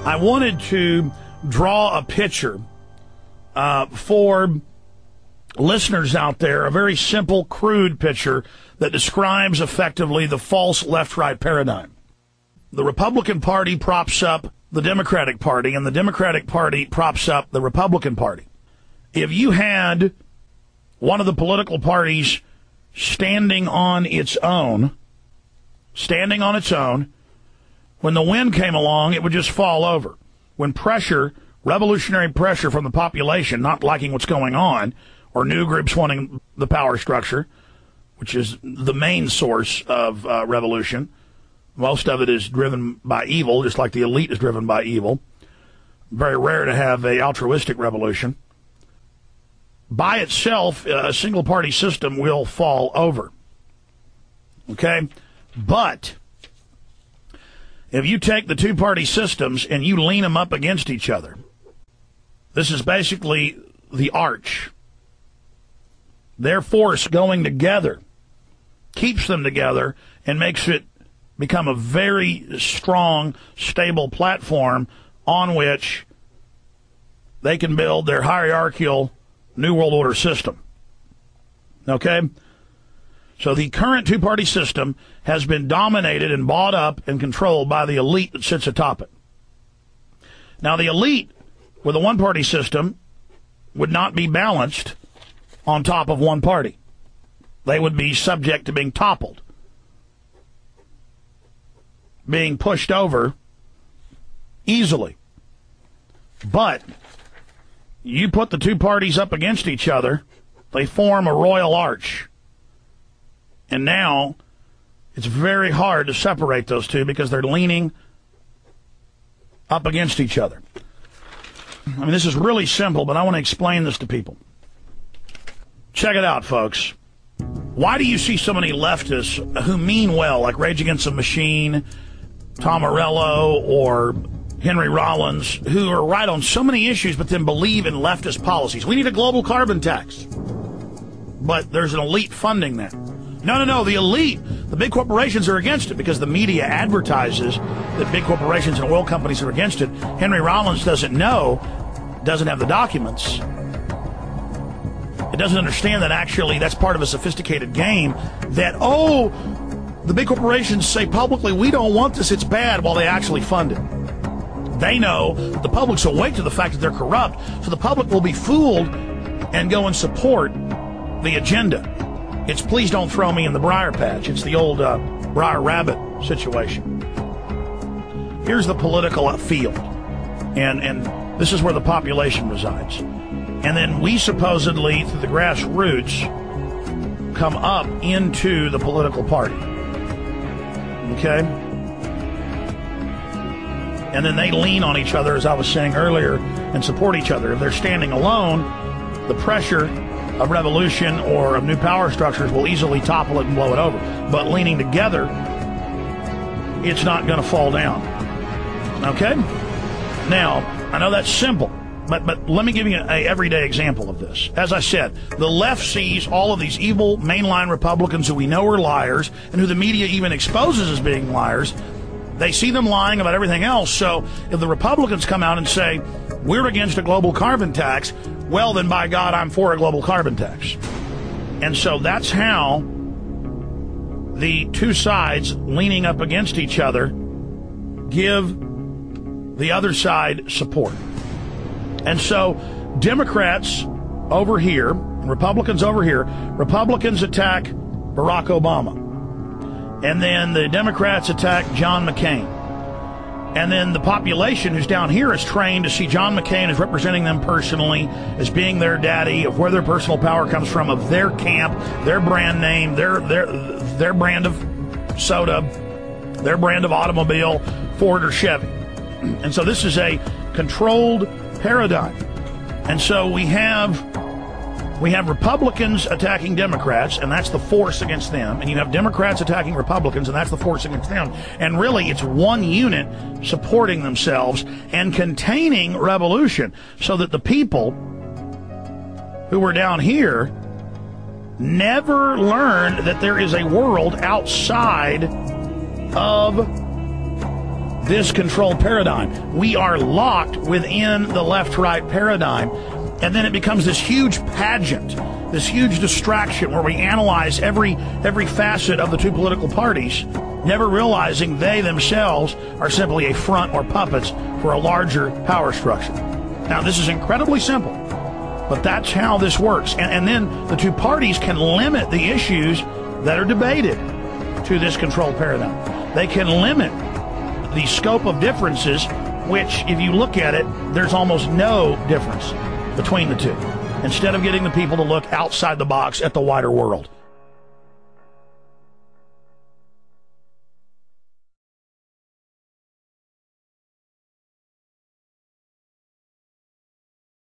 I wanted to draw a picture for listeners out there, a very simple, crude picture that describes effectively the false left-right paradigm. The Republican Party props up the Democratic Party, and the Democratic Party props up the Republican Party. If you had one of the political parties standing on its own, when the wind came along, it would just fall over. When pressure, revolutionary pressure from the population not liking what's going on, or new groups wanting the power structure, which is the main source of revolution. Most of it is driven by evil, just like the elite is driven by evil. Very rare to have an altruistic revolution. By itself, a single-party system will fall over. Okay? But if you take the two-party systems and you lean them up against each other, this is basically the arch. Their force going together keeps them together and makes it become a very strong, stable platform on which they can build their hierarchical New World Order system. Okay? So the current two-party system has been dominated and bought up and controlled by the elite that sits atop it. Now, the elite with a one-party system would not be balanced on top of one party. They would be subject to being toppled, being pushed over easily. But you put the two parties up against each other, they form a royal arch. And now it's very hard to separate those two because they're leaning up against each other. I mean, this is really simple, but I want to explain this to people. Check it out, folks. Why do you see so many leftists who mean well, like Rage Against the Machine, Tom Morello, or Henry Rollins, who are right on so many issues but then believe in leftist policies? We need a global carbon tax. But there's an elite funding that. No, the elite, the big corporations are against it because the media advertises that big corporations and oil companies are against it. Henry Rollins doesn't know, doesn't have the documents. It doesn't understand that actually that's part of a sophisticated game that, the big corporations say publicly, we don't want this, it's bad, while they actually fund it. They know the public's awake to the fact that they're corrupt, so the public will be fooled and go and support the agenda. It's please don't throw me in the briar patch. It's the old briar rabbit situation. Here's the political field, and this is where the population resides. And then we supposedly, through the grassroots, come up into the political party. Okay? And then they lean on each other, as I was saying earlier, and support each other. If they're standing alone, the pressure of revolution or of new power structures will easily topple it and blow it over. But leaning together, it's not going to fall down. Okay? Now, I know that's simple. But let me give you an everyday example of this. As I said, the left sees all of these evil mainline Republicans who we know are liars and who the media even exposes as being liars. They see them lying about everything else. So if the Republicans come out and say, we're against a global carbon tax, well, then by God, I'm for a global carbon tax. And so that's how the two sides leaning up against each other give the other side support. And so Democrats over here, Republicans over here, Republicans attack Barack Obama. And then the Democrats attack John McCain. And then the population who's down here is trained to see John McCain as representing them personally, as being their daddy, of where their personal power comes from, of their camp, their brand name, their brand of soda, their brand of automobile, Ford or Chevy. And so this is a controlled paradigm. And so we have Republicans attacking Democrats, and that's the force against them. And you have Democrats attacking Republicans, and that's the force against them. And really, it's one unit supporting themselves and containing revolution, so that the people who were down here never learned that there is a world outside of this control paradigm. We are locked within the left-right paradigm, and then it becomes this huge pageant, this huge distraction where we analyze every facet of the two political parties, never realizing they themselves are simply a front or puppets for a larger power structure. Now, this is incredibly simple, but that's how this works. And then the two parties can limit the issues that are debated to this control paradigm. They can limit the scope of differences, which, if you look at it, there's almost no difference between the two, instead of getting the people to look outside the box at the wider world.